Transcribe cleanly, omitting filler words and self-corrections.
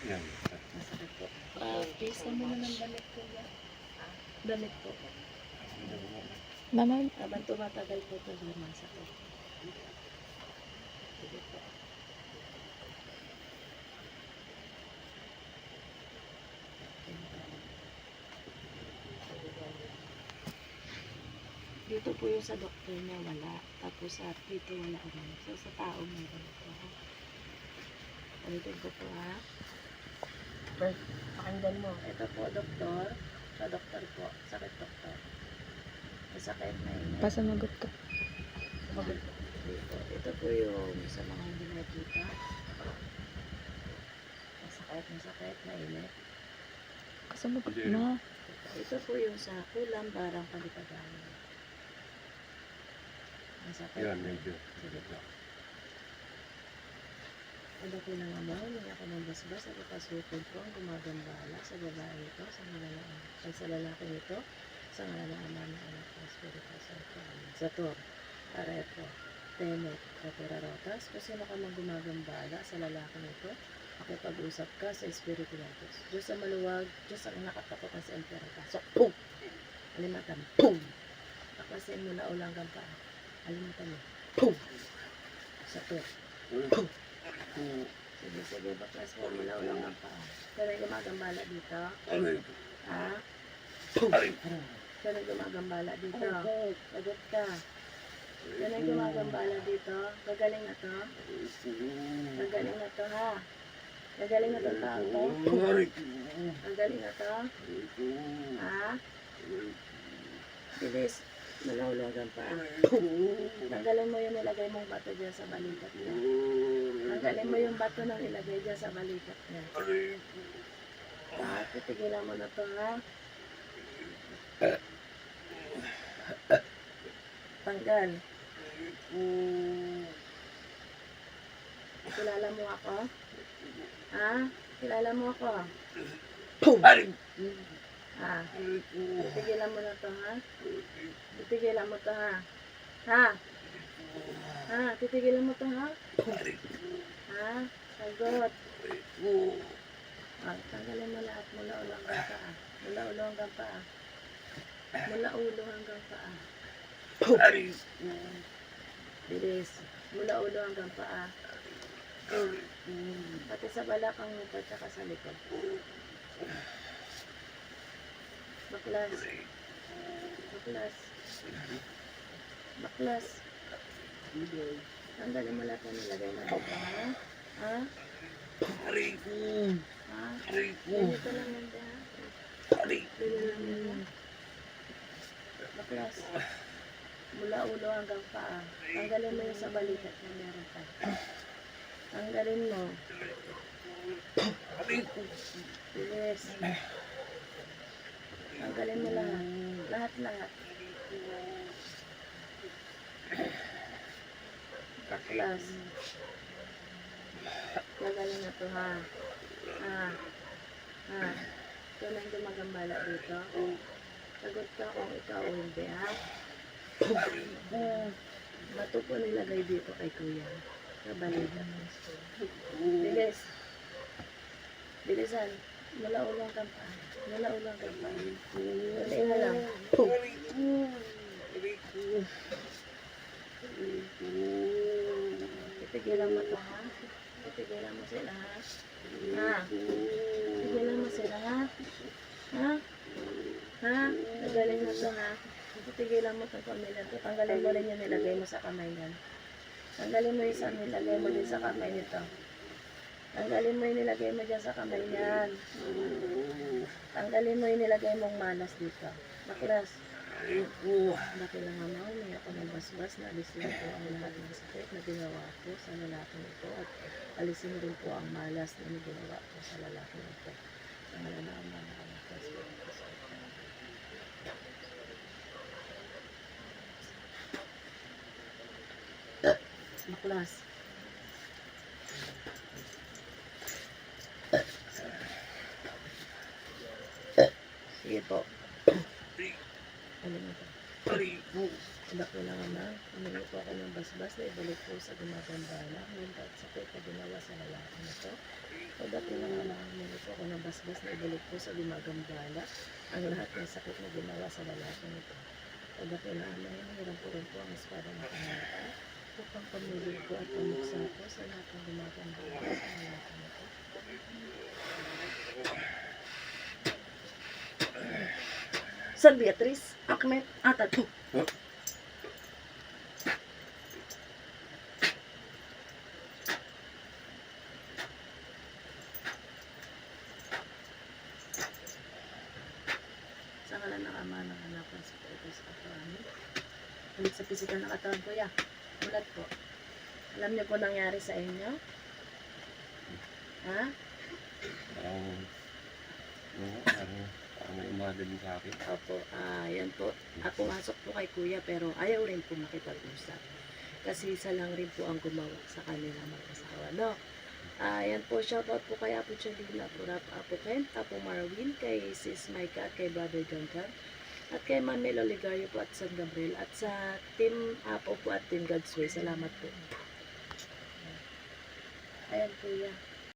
Yan. Masakit po. Pisa mo na ng damit ko yan. Damit po. Mama, Habang tumatagal po ito, masakit. Sige po. Dito po yung sa doktor niya wala. Tapos sa dito wala naman. So sa tao meron ito. Ulitin ko po ha. Pakinggan mo. Ito po doktor. Sa doktor po. Sakit doktor. Masakit na yun. pasanagot ka. Dito. Ito po yung sa mga hindi nakikita. Masakit, mainit. Pasanagot na. Ito po yung sa kulang, barang palipagayan. Masakit. Yan, medyo. Sige po. Ano ko nang amaw, hindi ako ng basbas, ako pasukod po ang gumagambala sa babae ito, sa malalaan. Ay sa lalaki ito, sa malalaan ng anak ko, Espiritu Santo. Sa to, Arepo, Tenet, Kapura Rotas, kung sino ka mang gumagambala sa lalaki nito, makipag-usap ka sa Espiritu ng Diyos. Diyos sa maluwag, Diyos ang nakatakutan sa impera ka. So, boom! Alimatan, boom! Paklasin mo na ulang pa. Alimatan mo, boom! Sa to, boom! Sige, baklas mo mula ulang pa. Kaya may gumagambala dito. Ha? Kaya may gumagambala dito. Sagot ka. Kaya may gumagambala dito. Gagaling na to. Gagaling na to ha. Gagaling na to tao to. Gagaling na to. Ha? Bilis. Malawlagan pa. Tanggalin mo yung nilagay mong bato dyan sa balikat niya. Tanggalin mo yung bato nang ilagay dyan sa balikat niya. Titigilan mo na to ha. Tanggal. Kilala mo ako? Ha? Kilala mo ako? Ha? Titigilan mo na to ha? Titigilan mo to ha? Ha? Ha? Titigilan mo to ha? Ha? Sagot. Tanggalin mo lahat mula ulo hanggang paa. Mula ulo hanggang paa. Mula ulo hanggang paa. Bilis. Mula ulo hanggang paa. Pati sa balakang mo pa tsaka sa likod. Baklas. Baklas. Baklas. Tanggalin mo lahat na nilagay na dito, ha? Ha? Ha? Dito lang yan, ha? Dito lang yan, ha? Baklas. Mula ulo hanggang paa. Tanggalin mo yung sa balikat na meron pa. Tanggalin mo. Bilis. Tanggalin mo lahat. Lahat. Baklas. Gagaling na to ha. Ito na yung gumagambala dito. Sagot ka kung ikaw o hindi ha. Bato po nilagay dito kay kuya. Kabalikan. Bilis. Bilisan. Mula ulang kang pa. Mula ulang kang pa. Dali na lang. Titigilan mo to ha. Titigilan mo sila ha. Titigilan mo sila ha. Nagaling mo to ha. Titigilan mo itong pamilya to. Tanggalin mo rin yung nilagay mo sa kamay niyan. Tanggalin mo yung nilagay mo din sa kamay nito. Tanggalin mo yung nilagay mo dyan sa kamay niyan. Tanggalin mo yung nilagay mong malas dito. Baklas. Laki lang naman, may ako ng basbas na alisin po ang lahat ng sakit na ginawa ko sa lalaki nito at alisin rin po ang malas na ginawa ko sa lalaki nito. Sa malalaman na anak ko. Baklas. Sige po. Ano mo ito? Anak ko lang naman. Humingi po ako ng basbas na ibalik po sa gumagambala. Ngayon at sakit na ginawa sa lalaki nito. O dati lang namin ito ako nabasbas na ibalik po sa gumagambala ang lahat ng sakit na ginawa sa lalaking ito. Dati namin, hirang po rin po ang espada ng kanata upang pamilin ko at pamuksa ko sa lahat ng gumagambala sa lalaking ito. San Beatriz, Ahmed, Atatu. Sa ngalan ng Ama ng Anak ng Espiritu Santo. Amen. Ulit sa pisikal ng katawan, kuya. Ulat po. Alam niyo po nangyari sa inyo? Ha? Parang may umadali sa akin. Opo, yan po. Pumasok po kay kuya pero ayaw rin po makipag-usap. Kasi isa lang rin po ang gumawa sa kanila mag-asawa, no? Yan po, shoutout po kay Apo Chalina, Apo Kent, Apo Marwin, kay Sis Micah at kay Brother Duncan, at kay Mamel Oligario po at San Gabriel, at sa Team Apo po at Team God's Way. Salamat po. Ayan, kuya.